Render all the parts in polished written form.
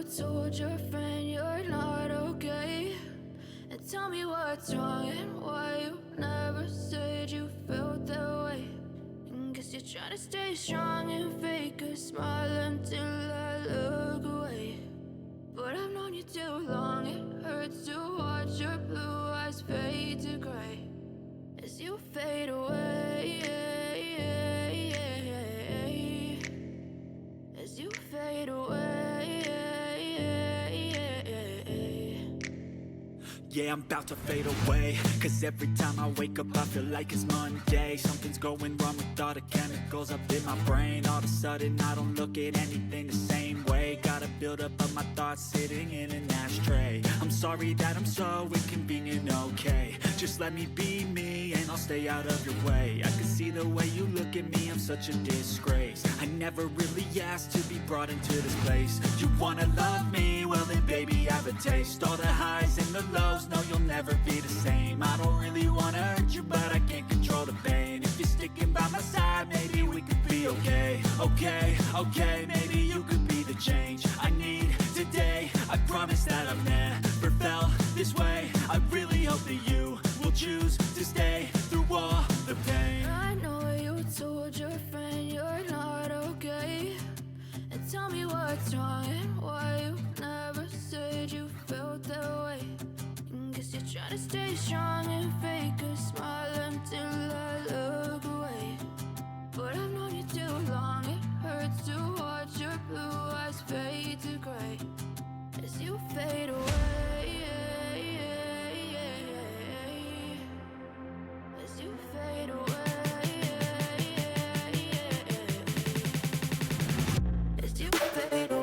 told your friend you're not okay? And tell me what's wrong and why you never said you felt that way. And guess you're trying to stay strong and fake a smile until I look away. But I've known you too long, it hurts to watch your blue eyes fade to gray as you fade away, as you fade away. Yeah, I'm about to fade away, cause every time I wake up I feel like it's Monday. Something's going wrong with all the chemicals up in my brain. All of a sudden I don't look at anything the same way. Gotta build up of my thoughts sitting in an ashtray. I'm sorry that I'm so inconvenient, okay? Just let me be me and I'll stay out of your way. I can see the way you look at me, I'm such a disgrace. I never really asked to be brought into this place. You wanna love me? Well then baby have a taste. All the highs and the lows, no you'll never be the same. I don't really wanna hurt you but I can't control the pain. If you're sticking by my side, maybe we could be okay. Okay, maybe you could be the change I need today. I promise that I've never felt this way. I really hope that you will choose to stay through all the pain. I know you told your friend you're not okay. And tell me what's wrong and why you never said you felt that way. And guess you're trying to stay strong and fake a smile until I look away. But I've known you too long, it hurts to watch your blue eyes fade to gray as you fade away, as you fade away. As you fade away,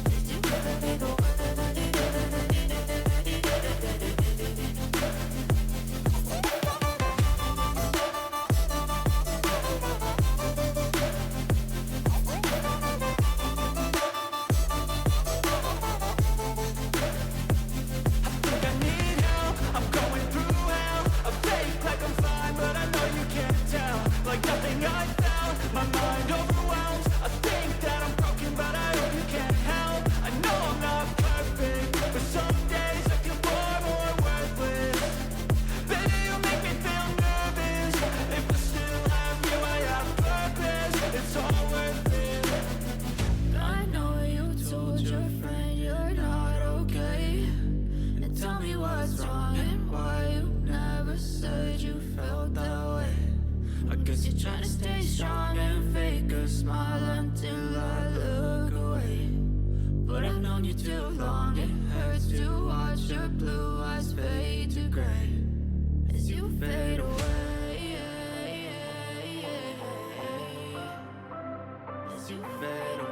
as you fade away. You're trying to stay strong and fake a smile until I look away. But I've known you too long, it hurts to watch your blue eyes fade to gray as you fade away, as you fade away.